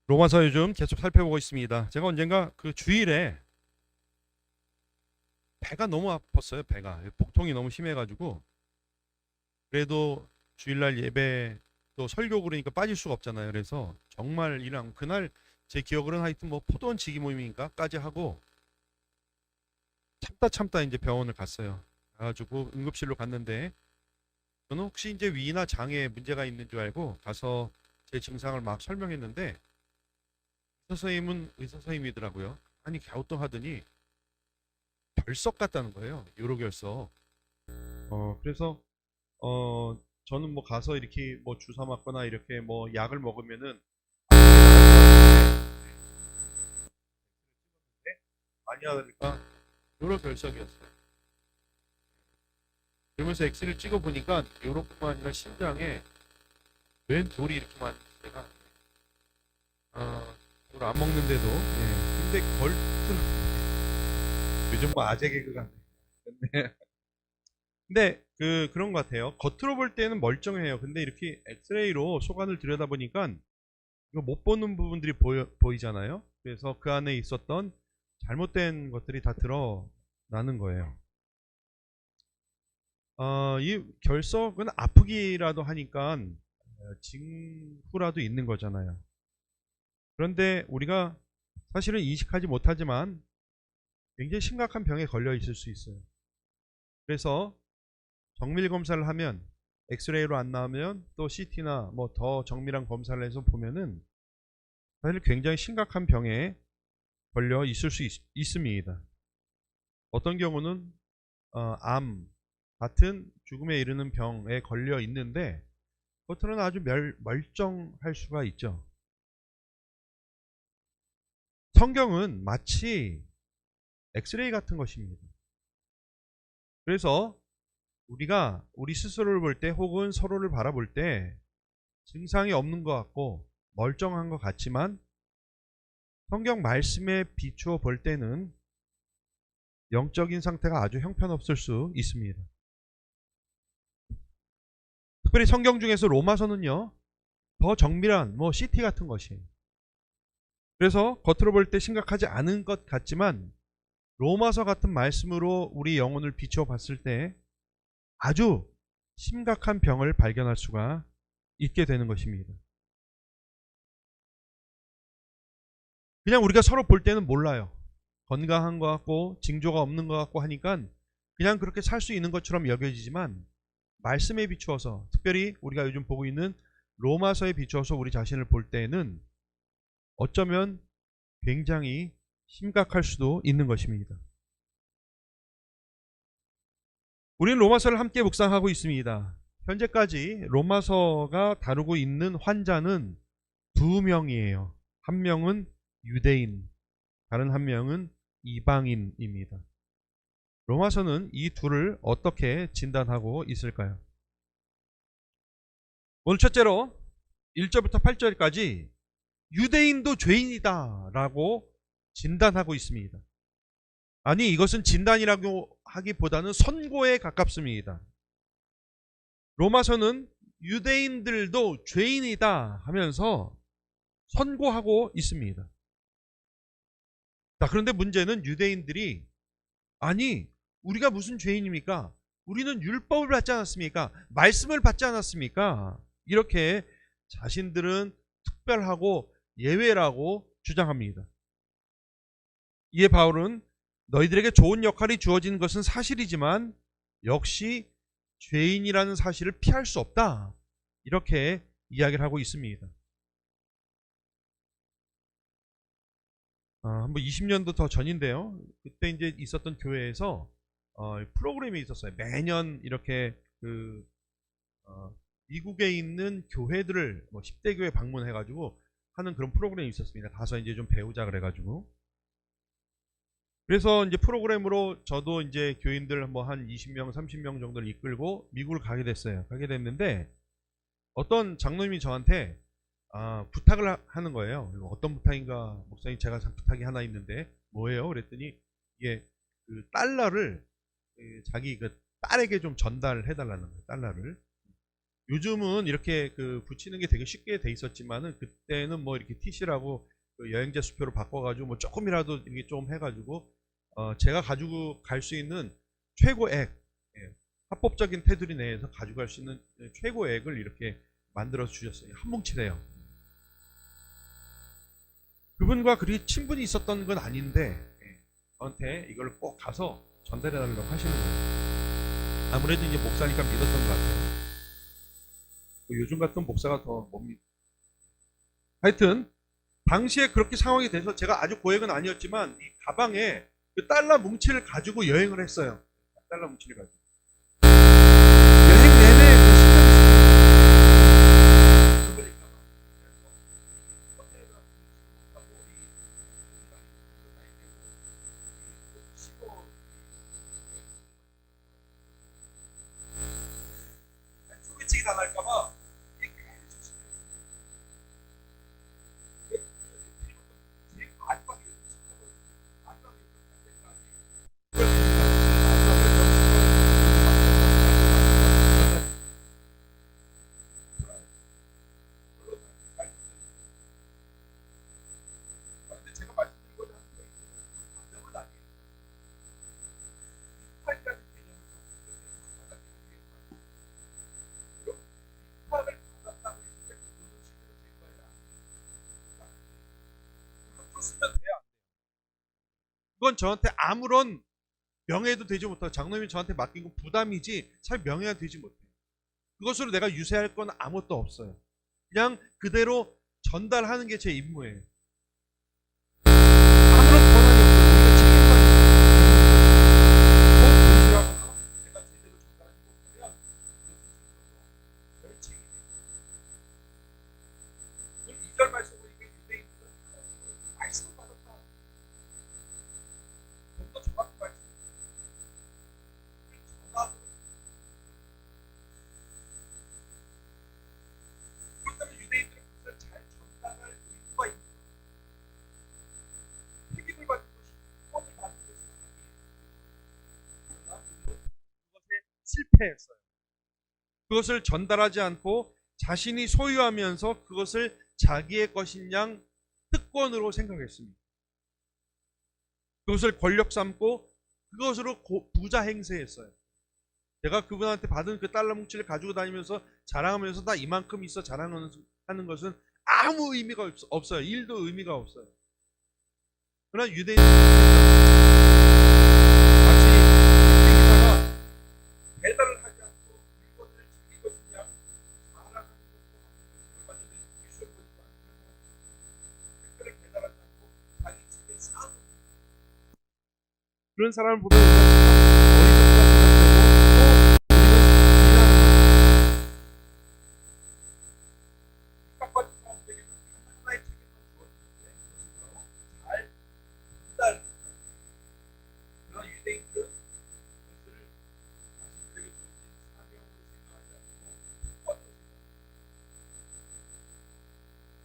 로마서 요즘 계속 살펴보고 있습니다. 제가 언젠가 그 주일에 배가 너무 아팠어요. 배가 복통이 너무 심해가지고 그래도 주일날 예배 또 설교 그러니까 빠질 수가 없잖아요. 그래서 정말 이랑 그날 제 기억으로는 하여튼 뭐 포도원 지기 모임인가까지 하고 참다 이제 병원을 갔어요. 가가지고 응급실로 갔는데 저는 혹시 이제 위나 장에 문제가 있는 줄 알고 가서 제 증상을 막 설명했는데 의사 선생님은 의사 선생님이더라고요. 아니 갸우뚱하더니 결석 같다는 거예요. 요로 결석. 그래서 어 저는 뭐 가서 이렇게 뭐 주사 맞거나 이렇게 뭐 약을 먹으면은 많이 하니까 요로 결석이었어요. 그러면서 엑스를 찍어 보니까 요로뿐만 아니라 심장에 웬 돌이 이렇게 많은지 제가 돌 안 먹는데도 근데 요즘 뭐 아재 개그 같네. 근데 그런 것 같아요. 겉으로 볼 때는 멀쩡해요. 근데 이렇게 엑스레이로 소관을 들여다보니까 이거 못 보는 부분들이 보이잖아요. 그래서 그 안에 있었던 잘못된 것들이 다 드러나는 거예요. 이 결석은 아프기라도 하니까 징후라도 있는 거잖아요. 그런데 우리가 사실은 인식하지 못하지만 굉장히 심각한 병에 걸려 있을 수 있어요. 그래서 정밀 검사를 하면 엑스레이로 안 나오면 또 CT나 뭐 더 정밀한 검사를 해서 보면은 사실 굉장히 심각한 병에 걸려 있을 수 있습니다. 어떤 경우는 암 같은 죽음에 이르는 병에 걸려 있는데 겉으로는 아주 멀쩡할 수가 있죠. 성경은 마치 엑스레이 같은 것입니다. 그래서 우리가 우리 스스로를 볼 때 혹은 서로를 바라볼 때 증상이 없는 것 같고 멀쩡한 것 같지만 성경 말씀에 비추어 볼 때는 영적인 상태가 아주 형편없을 수 있습니다. 특별히 성경 중에서 로마서는요, 더 정밀한 뭐 CT 같은 것이. 그래서 겉으로 볼 때 심각하지 않은 것 같지만 로마서 같은 말씀으로 우리 영혼을 비추어 봤을 때 아주 심각한 병을 발견할 수가 있게 되는 것입니다. 그냥 우리가 서로 볼 때는 몰라요. 건강한 것 같고 징조가 없는 것 같고 하니까 그냥 그렇게 살 수 있는 것처럼 여겨지지만 말씀에 비추어서 특별히 우리가 요즘 보고 있는 로마서에 비추어서 우리 자신을 볼 때는 어쩌면 굉장히 심각할 수도 있는 것입니다. 우리는 로마서를 함께 묵상하고 있습니다. 현재까지 로마서가 다루고 있는 환자는 두 명이에요. 한 명은 유대인, 다른 한 명은 이방인입니다. 로마서는 이 둘을 어떻게 진단하고 있을까요? 오늘 첫째로 1절부터 8절까지 유대인도 죄인이다 라고 진단하고 있습니다. 아니 이것은 진단이라고 하기보다는 선고에 가깝습니다. 로마서는 유대인들도 죄인이다 하면서 선고하고 있습니다. 자, 그런데 문제는 유대인들이 아니 우리가 무슨 죄인입니까? 우리는 율법을 받지 않았습니까? 말씀을 받지 않았습니까? 이렇게 자신들은 특별하고 예외라고 주장합니다. 이에 바울은 너희들에게 좋은 역할이 주어진 것은 사실이지만 역시 죄인이라는 사실을 피할 수 없다. 이렇게 이야기를 하고 있습니다. 뭐 20년도 더 전인데요. 그때 이제 있었던 교회에서 프로그램이 있었어요. 매년 이렇게 어, 미국에 있는 교회들을 뭐 10대 교회 방문해가지고 하는 그런 프로그램이 있었습니다. 가서 이제 좀 배우자 그래가지고. 그래서 이제 프로그램으로 저도 이제 교인들 뭐 한 20명, 30명 정도를 이끌고 미국을 가게 됐어요. 가게 됐는데 어떤 장로님이 저한테 부탁을 하는 거예요. 어떤 부탁인가, 목사님 제가 부탁이 하나 있는데 뭐예요? 그랬더니 이게 그 달러를 자기 그 딸에게 좀 전달해 달라는 거예요. 달러를. 요즘은 이렇게 붙이는 게 되게 쉽게 돼 있었지만은 그때는 뭐 이렇게 TC라고 여행자 수표로 바꿔가지고 뭐 조금이라도 이게 좀 해가지고 제가 가지고 갈 수 있는 최고액, 예, 합법적인 테두리 내에서 가져갈 수 있는 최고액을 이렇게 만들어 주셨어요. 한 뭉치래요. 그분과 그리 친분이 있었던 건 아닌데 저한테 이걸 꼭 가서 전달해 달라고 하시는 거예요. 아무래도 이제 목사니까 믿었던 것 같아요. 뭐 요즘 같은 목사가 더 못 믿. 하여튼 당시에 그렇게 상황이 돼서 제가 아주 고액은 아니었지만 이 가방에 그 달러 뭉치를 가지고 여행을 했어요. 달러 뭉치를 가지고 여행 내내 그 신경이 쓰여요. 그래서 호텔에 가서 하고 소개팅이 당할까봐 제가 말씀드린 거는 감정은 아니에요. 스파이라는 개념을 스파를 받았다고 했을 때 그거는 실제로 제 거예요. 그렇게 쓰면 돼요. 그건 저한테 아무런 명예도 되지 못하고 장로님이 저한테 맡긴 건 부담이지 잘 명예가 되지 못해요. 그것으로 내가 유세할 건 아무것도 없어요. 그냥 그대로 전달하는 게 제 임무예요. 아무런 권한이 없어요. 오히려 책임만 있는 거예요. 꼭 보시라고 제가 제대로 전달하지 못하면 저의 책임이에요. 오늘 2절 말씀 보니까 유대인들은 말씀을 받았다. 좀 더 정확히 말씀. 전하도록. 그렇다면 유대인들은 그것을 잘 전달할 의무가 있는 거예요. 책임을 받는 것이 후원을 받는 것은 아니에요. 그러나 그들은 그것에 실패했어요. 그것을 전달하지 않고 자신이 소유하면서 그것을 자기의 것인 양 특권으로 생각했습니다. 그것을 권력 삼고 그것으로 부자 행세했어요. 제가 그분한테 받은 그 달러 뭉치를 가지고 다니면서 자랑하면서 나 이만큼 있어 자랑하는 것은 아무 의미가 없어요. 일도 의미가 없어요. 그러나 유대인은 마치 택배기사가 배달을 하지 않고 물건을 자기 것인 양 자랑하는 것도 하는 것이 얼마 전에 뉴스를 보니까 택배를 배달하지 않고 자기 집에 사는 그런 사람을 보면 우리가 참 어리석다 생각되고 또 우리는 비난하는 핍박받은 사람들에게는 하나의 책임만 주어지는데 그것은 바로 잘 전달. 그러나 유대인들은 그것을 자신들에게 주어진 사명으로 생각하지 않고 특권으로 생각합니다.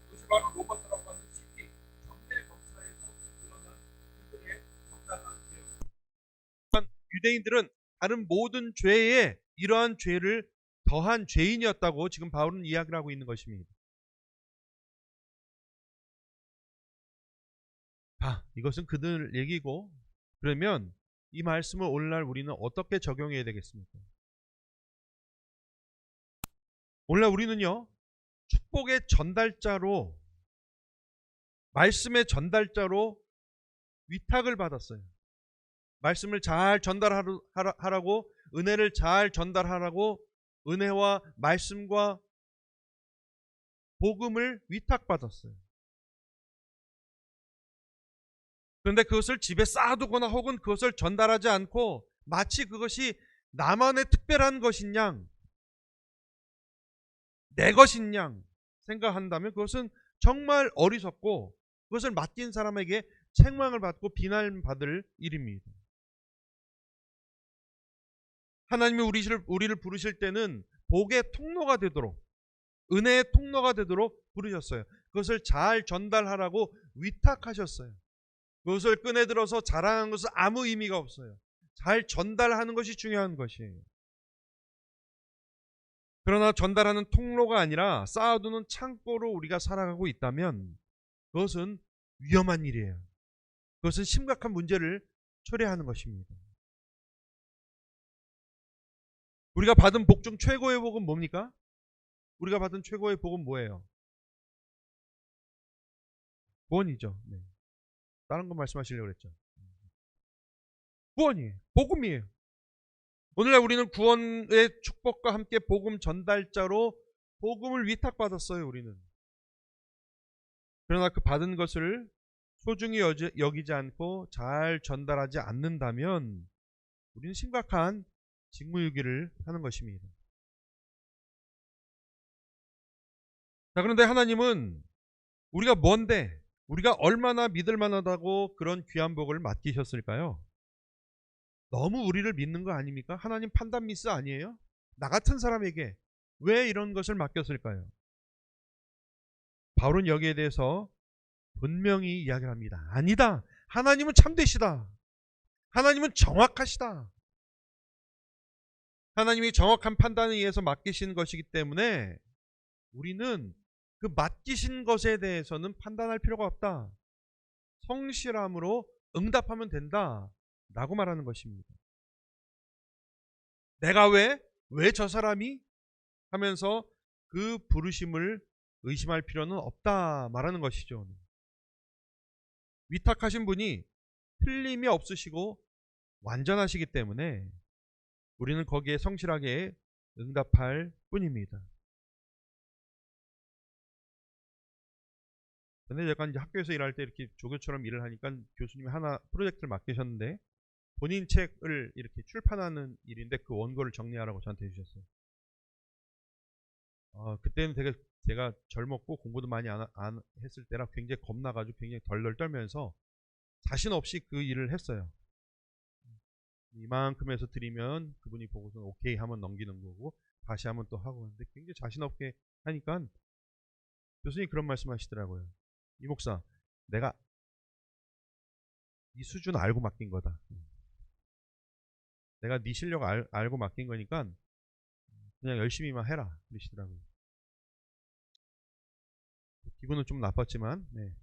그것이 바로 로마서라고 하는 시티 정례 검사에서 드러난 그들의 정당한 죄였습니다. 유대인들은 다른 모든 죄에 이러한 죄를 더한 죄인이었다고 지금 바울은 이야기를 하고 있는 것입니다. 이것은 그들 얘기고, 그러면 이 말씀을 오늘날 우리는 어떻게 적용해야 되겠습니까? 오늘날 우리는요, 축복의 전달자로, 말씀의 전달자로 위탁을 받았어요. 말씀을 잘 전달하라고, 은혜를 잘 전달하라고, 은혜와 말씀과 복음을 위탁받았어요. 그런데 그것을 집에 쌓아두거나 혹은 그것을 전달하지 않고 마치 그것이 나만의 특별한 것인 양, 내 것인 양 생각한다면 그것은 정말 어리석고 그것을 맡긴 사람에게 책망을 받고 비난받을 일입니다. 하나님이 우리를 부르실 때는 복의 통로가 되도록, 은혜의 통로가 되도록 부르셨어요. 그것을 잘 전달하라고 위탁하셨어요. 그것을 꺼내들어서 자랑하는 것은 아무 의미가 없어요. 잘 전달하는 것이 중요한 것이에요. 그러나 전달하는 통로가 아니라 쌓아두는 창고로 우리가 살아가고 있다면 그것은 위험한 일이에요. 그것은 심각한 문제를 초래하는 것입니다. 우리가 받은 복 중 최고의 복은 뭡니까? 우리가 받은 최고의 복은 뭐예요? 구원이죠. 네. 다른 거 말씀하시려고 그랬죠. 구원이에요. 복음이에요. 오늘날 우리는 구원의 축복과 함께 복음 전달자로 복음을 위탁받았어요. 우리는. 그러나 그 받은 것을 소중히 여기지 않고 잘 전달하지 않는다면 우리는 심각한 직무유기를 하는 것입니다. 자, 그런데 하나님은 우리가 뭔데, 우리가 얼마나 믿을 만하다고 그런 귀한 복을 맡기셨을까요? 너무 우리를 믿는 거 아닙니까? 하나님 판단 미스 아니에요? 나 같은 사람에게 왜 이런 것을 맡겼을까요? 바울은 여기에 대해서 분명히 이야기를 합니다. 아니다. 하나님은 참되시다. 하나님은 정확하시다. 하나님이 정확한 판단에 의해서 맡기신 것이기 때문에 우리는 그 맡기신 것에 대해서는 판단할 필요가 없다. 성실함으로 응답하면 된다. 라고 말하는 것입니다. 내가 왜 저 사람이? 하면서 그 부르심을 의심할 필요는 없다. 말하는 것이죠. 위탁하신 분이 틀림이 없으시고 완전하시기 때문에 우리는 거기에 성실하게 응답할 뿐입니다. 근데 제가 이제 학교에서 일할 때 이렇게 조교처럼 일을 하니까 교수님이 하나 프로젝트를 맡기셨는데 본인 책을 이렇게 출판하는 일인데 그 원고를 정리하라고 저한테 해주셨어요. 그때는 되게 제가 젊었고 공부도 많이 안 했을 때라 굉장히 겁나가지고 굉장히 덜덜 떨면서 자신 없이 그 일을 했어요. 이만큼 해서 드리면 그분이 보고서 오케이 하면 넘기는 거고 다시 하면 또 하고 하는데 굉장히 자신 없게 하니까 교수님이 그런 말씀 하시더라고요. 이 목사, 내가 이 수준 알고 맡긴 거다. 내가 네 실력 알고 맡긴 거니까 그냥 열심히만 해라. 그러시더라고요. 기분은 좀 나빴지만 네.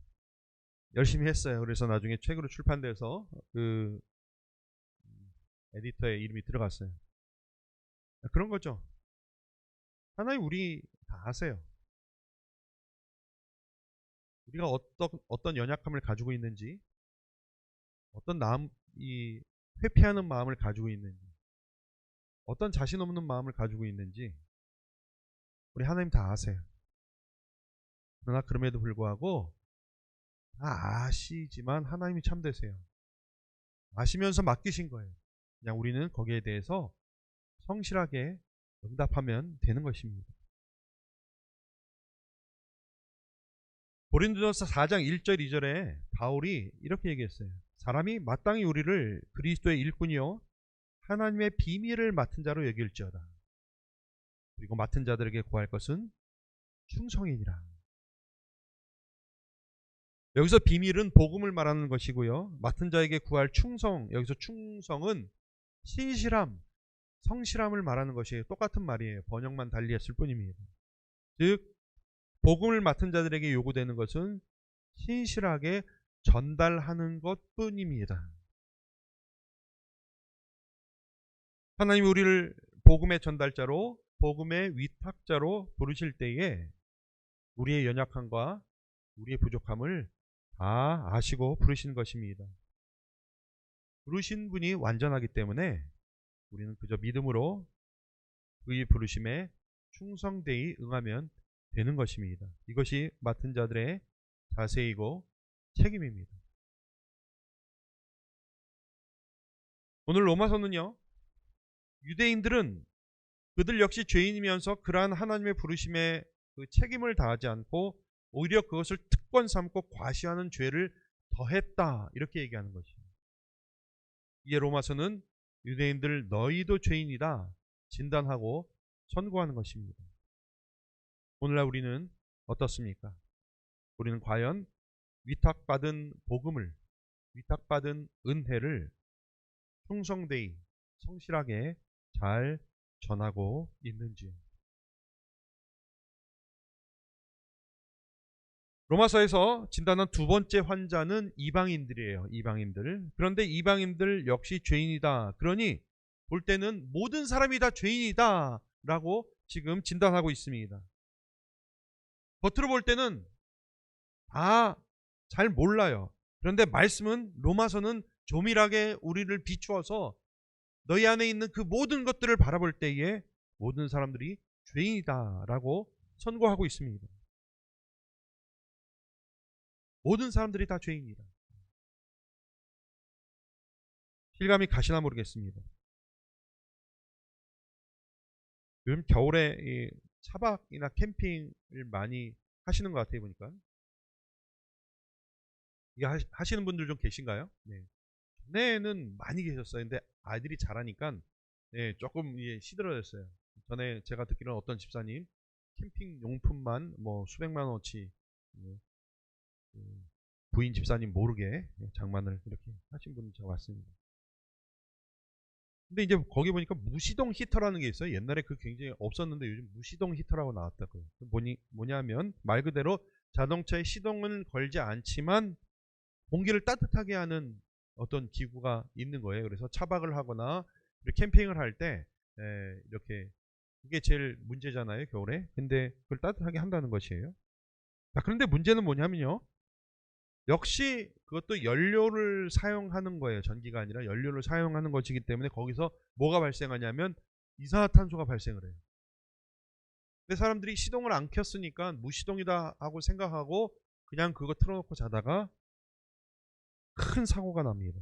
열심히 했어요. 그래서 나중에 책으로 출판돼서 그 에디터의 이름이 들어갔어요. 그런 거죠. 하나님 우리 다 아세요. 우리가 어떤 연약함을 가지고 있는지, 어떤 이 회피하는 마음을 가지고 있는지, 어떤 자신 없는 마음을 가지고 있는지 우리 하나님 다 아세요. 그러나 그럼에도 불구하고 다 아시지만 하나님이 참되세요. 아시면서 맡기신 거예요. 그냥 우리는 거기에 대해서 성실하게 응답하면 되는 것입니다. 고린도전서 4장 1절 2절에 바울이 이렇게 얘기했어요. 사람이 마땅히 우리를 그리스도의 일꾼이요 하나님의 비밀을 맡은 자로 여길지어다. 그리고 맡은 자들에게 구할 것은 충성이니라. 여기서 비밀은 복음을 말하는 것이고요. 맡은 자에게 구할 충성, 여기서 충성은 신실함, 성실함을 말하는 것이에요. 똑같은 말이에요. 번역만 달리했을 뿐입니다. 즉 복음을 맡은 자들에게 요구되는 것은 신실하게 전달하는 것뿐입니다. 하나님이 우리를 복음의 전달자로, 복음의 위탁자로 부르실 때에 우리의 연약함과 우리의 부족함을 다 아시고 부르신 것입니다. 부르신 분이 완전하기 때문에 우리는 그저 믿음으로 그의 부르심에 충성되이 응하면 되는 것입니다. 이것이 맡은 자들의 자세이고 책임입니다. 오늘 로마서는요, 유대인들은 그들 역시 죄인이면서 그러한 하나님의 부르심에 그 책임을 다하지 않고 오히려 그것을 특권 삼고 과시하는 죄를 더했다. 이렇게 얘기하는 것입니다. 이에 로마서는 유대인들 너희도 죄인이다 진단하고 선고하는 것입니다. 오늘날 우리는 어떻습니까? 우리는 과연 위탁받은 복음을, 위탁받은 은혜를 충성되이 성실하게 잘 전하고 있는지요. 로마서에서 진단한 두 번째 환자는 이방인들이에요. 이방인들. 그런데 이방인들 역시 죄인이다. 그러니 볼 때는 모든 사람이 다 죄인이다 라고 지금 진단하고 있습니다. 겉으로 볼 때는 다 잘 몰라요. 그런데 말씀은, 로마서는 조밀하게 우리를 비추어서 너희 안에 있는 그 모든 것들을 바라볼 때에 모든 사람들이 죄인이다 라고 선고하고 있습니다. 모든 사람들이 다 죄인이다. 실감이 가시나 모르겠습니다. 요즘 겨울에 이 차박이나 캠핑을 많이 하시는 것 같아요, 보니까. 이게 하시는 분들 좀 계신가요? 네. 전에는 많이 계셨어요. 근데 아이들이 자라니까 네, 조금 시들어졌어요. 전에 제가 듣기로는 어떤 집사님 캠핑 용품만 뭐 수백만 원어치 부인 집사님 모르게 장만을 이렇게 하신 분이 저 왔습니다. 근데 이제 거기 보니까 무시동 히터라는 게 있어요. 옛날에 그 굉장히 없었는데 요즘 무시동 히터라고 나왔다고요. 뭐냐면 말 그대로 자동차에 시동은 걸지 않지만 공기를 따뜻하게 하는 어떤 기구가 있는 거예요. 그래서 차박을 하거나 캠핑을 할 때 이렇게, 그게 제일 문제잖아요, 겨울에. 근데 그걸 따뜻하게 한다는 것이에요. 자, 그런데 문제는 뭐냐면요, 역시 그것도 연료를 사용하는 거예요. 전기가 아니라 연료를 사용하는 것이기 때문에 거기서 뭐가 발생하냐면 이산화탄소가 발생을 해요. 근데 사람들이 시동을 안 켰으니까 무시동이다 하고 생각하고 그냥 그거 틀어놓고 자다가 큰 사고가 납니다.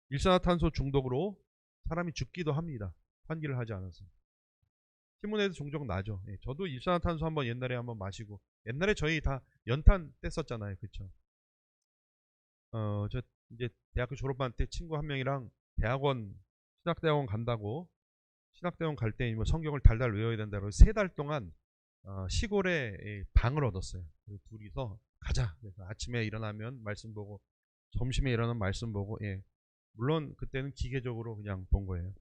일산화탄소 중독으로 사람이 죽기도 합니다. 환기를 하지 않아서. 신문에도 종종 나죠. 예, 저도 일산화탄소 옛날에 한번 마시고, 옛날에 저희 다 연탄 뗐었잖아요. 그쵸? 저 이제 대학교 졸업반 때 친구 한 명이랑 대학원, 신학대학원 간다고, 신학대학원 갈 때 뭐 성경을 달달 외워야 된다고 3달 동안 시골에 방을 얻었어요. 둘이서 가자. 그래서 아침에 일어나면 말씀 보고, 점심에 일어나면 말씀 보고, 예. 물론 그때는 기계적으로 그냥 본 거예요.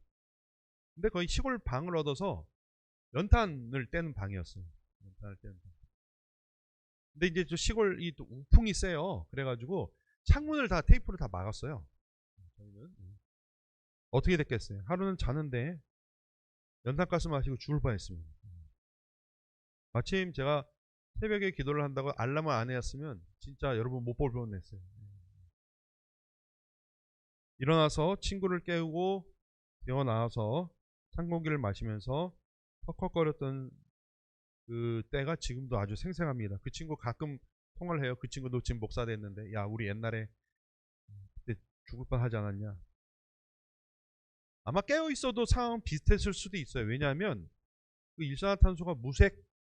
근데 거의 시골 방을 얻어서 연탄을 떼는 방이었어요. 연탄을 떼는 방. 근데 이제 저 시골 이 또 우풍이 세요. 그래가지고 창문을 다 테이프로 다 막았어요. 저희는 어떻게 됐겠어요? 하루는 자는데 연탄가스 마시고 죽을 뻔했습니다. 마침 제가 새벽에 기도를 한다고 알람을 안 해왔으면 진짜 여러분 못 볼 뻔했어요. 일어나서 친구를 깨우고 뛰어 나와서 찬 공기를 마시면서 헉헉거렸던 그 때가 지금도 아주 생생합니다. 그 친구 가끔 통화를 해요. 그 친구도 지금 목사 됐는데, 야, 우리 옛날에 그때 죽을 뻔 하지 않았냐. 아마 깨어 있어도 상황 비슷했을 수도 있어요. 왜냐하면 그 일산화탄소가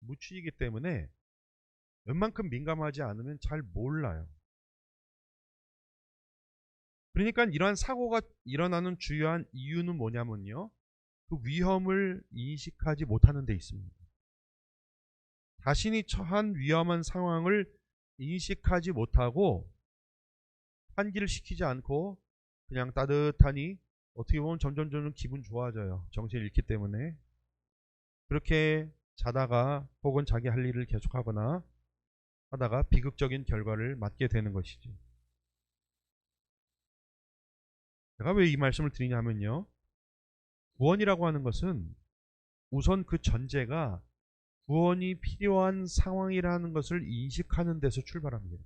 무취이기 때문에 웬만큼 민감하지 않으면 잘 몰라요. 그러니까 이러한 사고가 일어나는 주요한 이유는 뭐냐면요, 그 위험을 인식하지 못하는 데 있습니다. 자신이 처한 위험한 상황을 인식하지 못하고 환기를 시키지 않고 그냥 따뜻하니 어떻게 보면 점점 기분 좋아져요. 정신을 잃기 때문에. 그렇게 자다가 혹은 자기 할 일을 계속하거나 하다가 비극적인 결과를 맞게 되는 것이죠. 제가 왜 이 말씀을 드리냐면요, 구원이라고 하는 것은 우선 그 전제가 구원이 필요한 상황이라는 것을 인식하는 데서 출발합니다.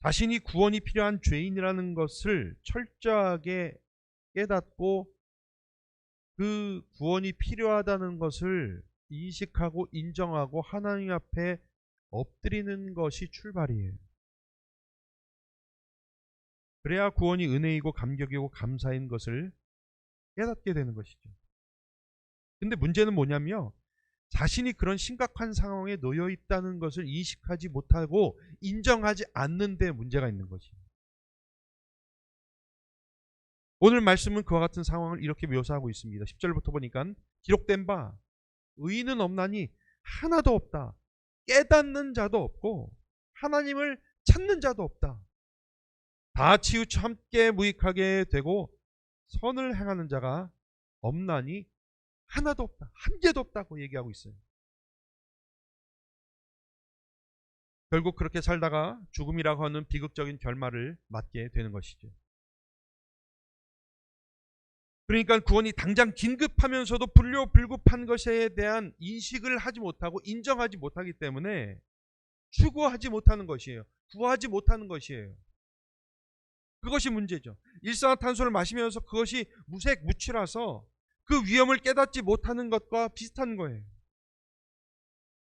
자신이 구원이 필요한 죄인이라는 것을 철저하게 깨닫고 그 구원이 필요하다는 것을 인식하고 인정하고 하나님 앞에 엎드리는 것이 출발이에요. 그래야 구원이 은혜이고 감격이고 감사인 것을 깨닫게 되는 것이죠. 근데 문제는 뭐냐면요, 자신이 그런 심각한 상황에 놓여 있다는 것을 인식하지 못하고 인정하지 않는 데 문제가 있는 것이에요. 오늘 말씀은 그와 같은 상황을 이렇게 묘사하고 있습니다. 10절부터 보니까 기록된 바 의인은 없나니 하나도 없다. 깨닫는 자도 없고 하나님을 찾는 자도 없다. 다 치우쳐 함께 무익하게 되고 선을 행하는 자가 없나니 하나도 없다. 한 개도 없다고 얘기하고 있어요. 결국 그렇게 살다가 죽음이라고 하는 비극적인 결말을 맞게 되는 것이죠. 그러니까 구원이 당장 긴급하면서도 불효불급한 것에 대한 인식을 하지 못하고 인정하지 못하기 때문에 추구하지 못하는 것이에요. 구하지 못하는 것이에요. 그것이 문제죠. 일산화탄소를 마시면서 그것이 무색무취라서 그 위험을 깨닫지 못하는 것과 비슷한 거예요.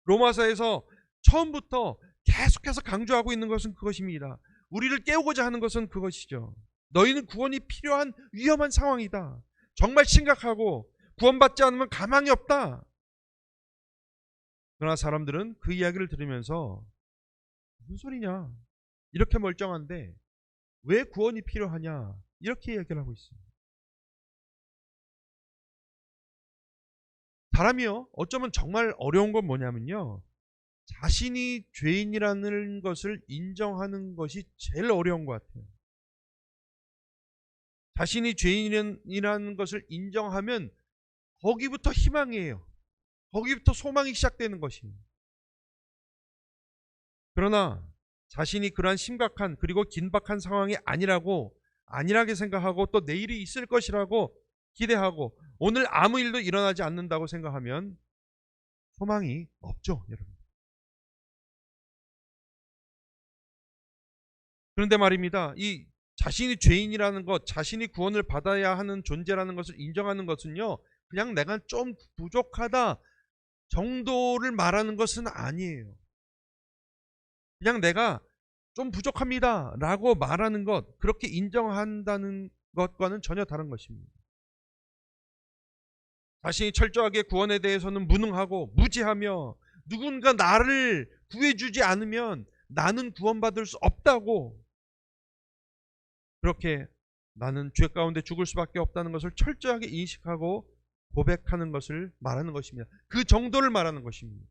로마서에서 처음부터 계속해서 강조하고 있는 것은 그것입니다. 우리를 깨우고자 하는 것은 그것이죠. 너희는 구원이 필요한 위험한 상황이다. 정말 심각하고 구원받지 않으면 가망이 없다. 그러나 사람들은 그 이야기를 들으면서 무슨 소리냐? 이렇게 멀쩡한데 왜 구원이 필요하냐? 이렇게 얘기를 하고 있어요. 사람이요, 어쩌면 정말 어려운 건 뭐냐면요, 자신이 죄인이라는 것을 인정하는 것이 제일 어려운 것 같아요. 자신이 죄인이라는 것을 인정하면 거기부터 희망이에요. 거기부터 소망이 시작되는 것이에요. 그러나 자신이 그러한 심각한 그리고 긴박한 상황이 아니라고 안일하게 생각하고 또 내일이 있을 것이라고 기대하고 오늘 아무 일도 일어나지 않는다고 생각하면 소망이 없죠, 여러분. 그런데 말입니다. 이 자신이 죄인이라는 것, 자신이 구원을 받아야 하는 존재라는 것을 인정하는 것은요, 그냥 내가 좀 부족하다 정도를 말하는 것은 아니에요. 그냥 내가 좀 부족합니다 라고 말하는 것, 그렇게 인정한다는 것과는 전혀 다른 것입니다. 자신이 철저하게 구원에 대해서는 무능하고 무지하며 누군가 나를 구해주지 않으면 나는 구원받을 수 없다고, 그렇게 나는 죄 가운데 죽을 수밖에 없다는 것을 철저하게 인식하고 고백하는 것을 말하는 것입니다. 그 정도를 말하는 것입니다.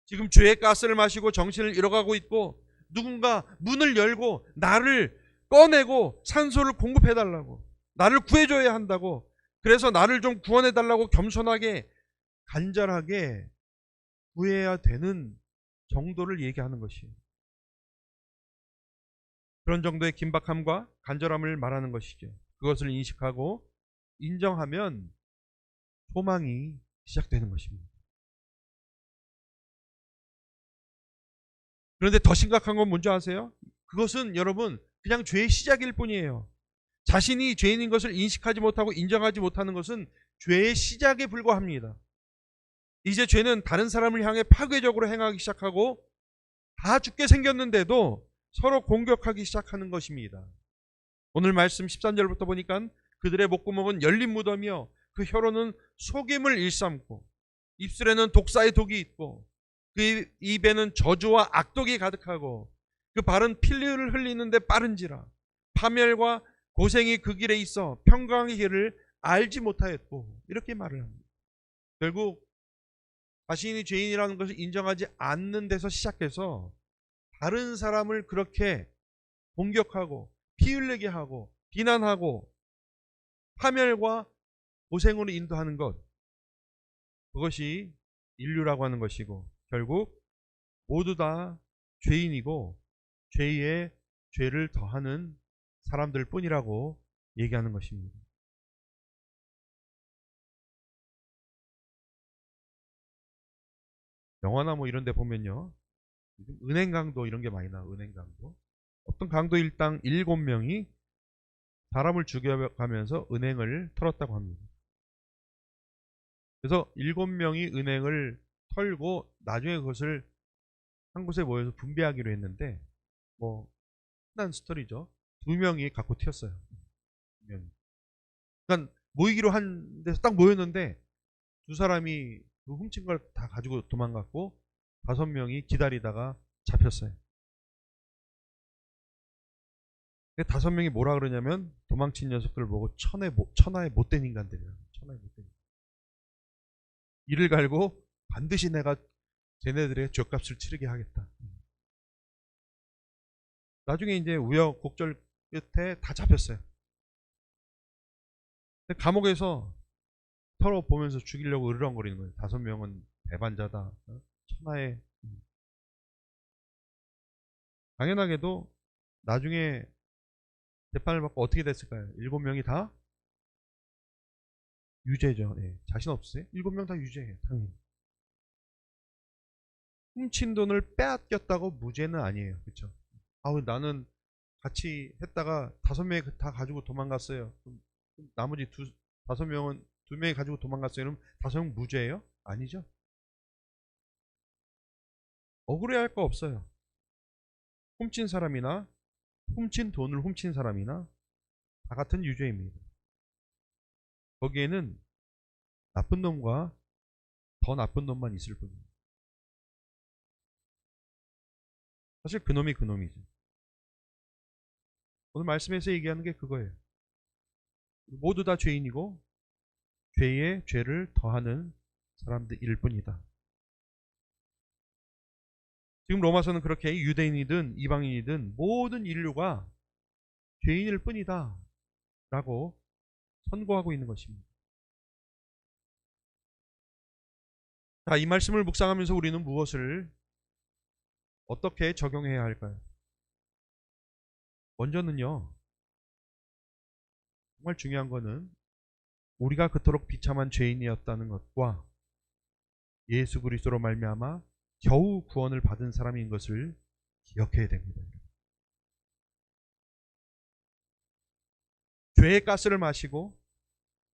지금 죄의 가스를 마시고 정신을 잃어가고 있고 누군가 문을 열고 나를 꺼내고 산소를 공급해달라고, 나를 구해줘야 한다고, 그래서 나를 좀 구원해달라고 겸손하게 간절하게 구해야 되는 정도를 얘기하는 것이에요. 그런 정도의 긴박함과 간절함을 말하는 것이죠. 그것을 인식하고 인정하면 소망이 시작되는 것입니다. 그런데 더 심각한 건 뭔지 아세요? 그것은 여러분 그냥 죄의 시작일 뿐이에요. 자신이 죄인인 것을 인식하지 못하고 인정하지 못하는 것은 죄의 시작에 불과합니다. 이제 죄는 다른 사람을 향해 파괴적으로 행하기 시작하고 다 죽게 생겼는데도 서로 공격하기 시작하는 것입니다. 오늘 말씀 13절부터 보니까 그들의 목구멍은 열린 무덤이요 그 혀로는 속임을 일삼고 입술에는 독사의 독이 있고 그 입에는 저주와 악독이 가득하고 그 발은 피를 흘리는데 빠른지라 파멸과 고생이 그 길에 있어 평강의 길을 알지 못하였고, 이렇게 말을 합니다. 결국 자신이 죄인이라는 것을 인정하지 않는 데서 시작해서 다른 사람을 그렇게 공격하고 피 흘리게 하고 비난하고 파멸과 고생으로 인도하는 것, 그것이 인류라고 하는 것이고 결국 모두 다 죄인이고 죄에 죄를 더하는 사람들 뿐이라고 얘기하는 것입니다. 영화나 뭐 이런 데 보면요, 은행 강도 이런 게 많이 나와. 은행 강도, 어떤 강도 일당 7명이 사람을 죽여가면서 은행을 털었다고 합니다. 그래서 7명이 은행을 털고 나중에 그것을 한 곳에 모여서 분배하기로 했는데 뭐 흔한 스토리죠. 2명이 갖고 튀었어요. 2명이. 그러니까 모이기로 한 데서 딱 모였는데 두 사람이 그 훔친 걸 다 가지고 도망갔고 5명이 기다리다가 잡혔어요. 5명이 뭐라 그러냐면 도망친 녀석들을 보고 천하의 못된 인간들이라고. 천하의 못된 인간. 이를 갈고 반드시 내가 쟤네들의 죗값을 치르게 하겠다. 나중에 이제 우여곡절 끝에 다 잡혔어요. 감옥에서 서로 보면서 죽이려고 으르렁거리는 거예요. 5명은 배반자다, 하나의 당연하게도 나중에 재판을 받고 어떻게 됐을까요? 7명이 다 유죄죠. 예. 자신 없으세요? 7명 다 유죄예요. 당연히. 훔친 돈을 빼앗겼다고 무죄는 아니에요. 그렇죠? 아우 나는 같이 했다가 5명이 다 가지고 도망갔어요. 그럼 나머지 5명은 2명이 가지고 도망갔어요. 그럼 5명 무죄예요? 아니죠. 억울해할 거 없어요. 훔친 사람이나 훔친 돈을 훔친 사람이나 다 같은 유죄입니다. 거기에는 나쁜 놈과 더 나쁜 놈만 있을 뿐입니다. 사실 그놈이 그놈이죠. 오늘 말씀에서 얘기하는 게 그거예요. 모두 다 죄인이고 죄에 죄를 더하는 사람들일 뿐이다. 지금 로마서는 그렇게 유대인이든 이방인이든 모든 인류가 죄인일 뿐이다 라고 선고하고 있는 것입니다. 자, 이 말씀을 묵상하면서 우리는 무엇을 어떻게 적용해야 할까요? 먼저는요, 정말 중요한 거는 우리가 그토록 비참한 죄인이었다는 것과 예수 그리스도로 말미암아 겨우 구원을 받은 사람인 것을 기억해야 됩니다. 죄의 가스를 마시고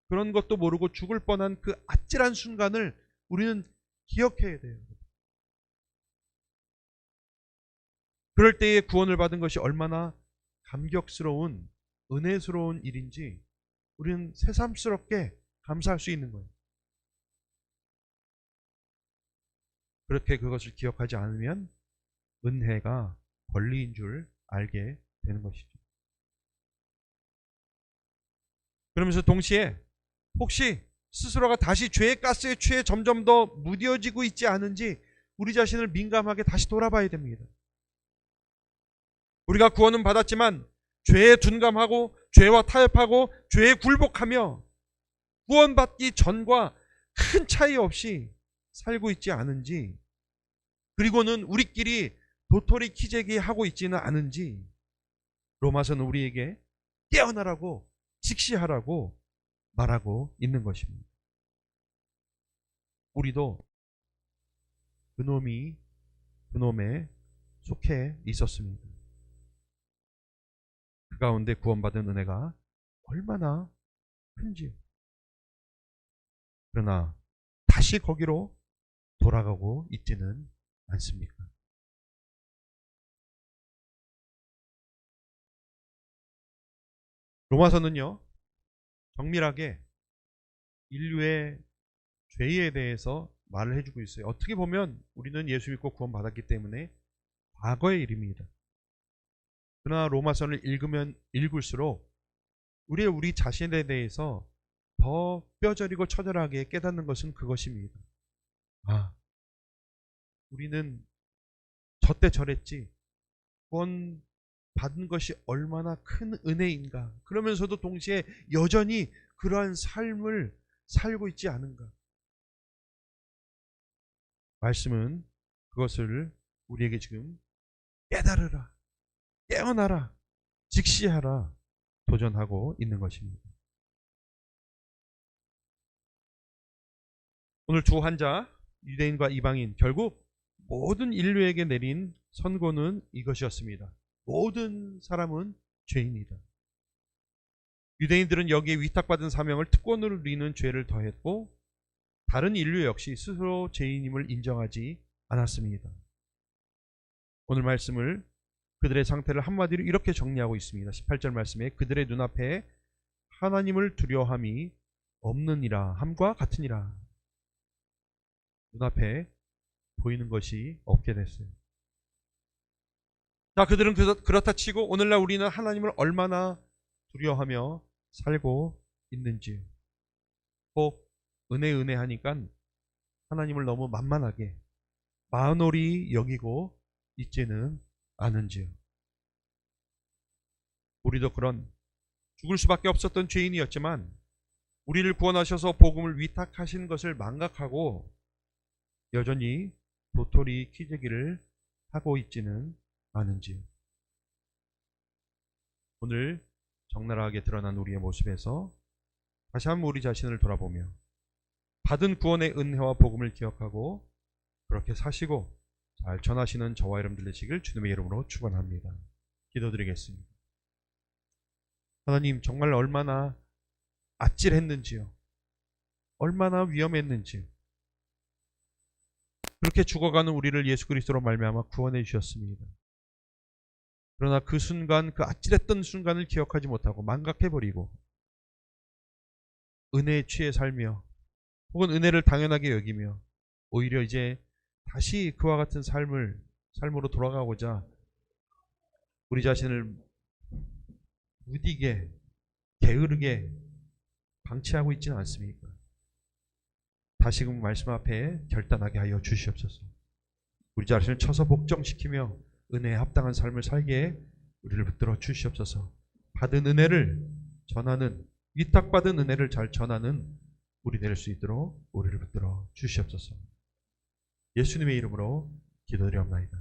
그런 것도 모르고 죽을 뻔한 그 아찔한 순간을 우리는 기억해야 돼요. 그럴 때에 구원을 받은 것이 얼마나 감격스러운 은혜스러운 일인지 우리는 새삼스럽게 감사할 수 있는 거예요. 그렇게 그것을 기억하지 않으면 은혜가 권리인 줄 알게 되는 것이죠. 그러면서 동시에 혹시 스스로가 다시 죄의 가스에 취해 점점 더 무뎌지고 있지 않은지 우리 자신을 민감하게 다시 돌아봐야 됩니다. 우리가 구원은 받았지만 죄에 둔감하고 죄와 타협하고 죄에 굴복하며 구원받기 전과 큰 차이 없이 살고 있지 않은지, 그리고는 우리끼리 도토리 키재기 하고 있지는 않은지 로마서는 우리에게 깨어나라고 직시하라고 말하고 있는 것입니다. 우리도 그놈에 속해 있었습니다. 그 가운데 구원받은 은혜가 얼마나 큰지요. 그러나 다시 거기로 돌아가고 있지는 않습니까? 로마서는요, 정밀하게 인류의 죄에 대해서 말을 해주고 있어요. 어떻게 보면 우리는 예수 믿고 구원받았기 때문에 과거의 일입니다. 그러나 로마서를 읽으면 읽을수록 우리 자신에 대해서 더 뼈저리고 처절하게 깨닫는 것은 그것입니다. 아, 우리는 저때 저랬지. 구원 받은 것이 얼마나 큰 은혜인가. 그러면서도 동시에 여전히 그러한 삶을 살고 있지 않은가. 말씀은 그것을 우리에게 지금 깨달으라, 깨어나라, 직시하라 도전하고 있는 것입니다. 오늘 두 환자, 유대인과 이방인, 결국 모든 인류에게 내린 선고는 이것이었습니다. 모든 사람은 죄인이다. 유대인들은 여기에 위탁받은 사명을 특권으로 누리는 죄를 더했고 다른 인류 역시 스스로 죄인임을 인정하지 않았습니다. 오늘 말씀을 그들의 상태를 한마디로 이렇게 정리하고 있습니다. 18절 말씀에 그들의 눈앞에 하나님을 두려워함이 없느니라 함과 같으니라. 눈앞에 보이는 것이 없게 됐어요. 자, 그들은 그렇다 치고 오늘날 우리는 하나님을 얼마나 두려워하며 살고 있는지, 꼭 은혜 하니까 하나님을 너무 만만하게 만홀히 여기고 있지는 않은지요. 우리도 그런 죽을 수밖에 없었던 죄인이었지만 우리를 구원하셔서 복음을 위탁하신 것을 망각하고 여전히 도토리 키재기를 하고 있지는 않은지요. 오늘 적나라하게 드러난 우리의 모습에서 다시 한번 우리 자신을 돌아보며 받은 구원의 은혜와 복음을 기억하고 그렇게 사시고 잘 전하시는 저와 여러분들 되시길 주님의 이름으로 축원합니다. 기도드리겠습니다. 하나님, 정말 얼마나 아찔했는지요. 얼마나 위험했는지요. 그렇게 죽어가는 우리를 예수 그리스도로 말미암아 구원해 주셨습니다. 그러나 그 순간, 그 아찔했던 순간을 기억하지 못하고 망각해버리고 은혜에 취해 살며 혹은 은혜를 당연하게 여기며 오히려 이제 다시 그와 같은 삶으로 돌아가고자 우리 자신을 무디게 게으르게 방치하고 있지는 않습니까? 다시금 말씀 앞에 결단하게 하여 주시옵소서. 우리 자신을 쳐서 복종시키며 은혜에 합당한 삶을 살게 우리를 붙들어 주시옵소서. 받은 은혜를 전하는, 위탁받은 은혜를 잘 전하는 우리 될 수 있도록 우리를 붙들어 주시옵소서. 예수님의 이름으로 기도드리옵나이다.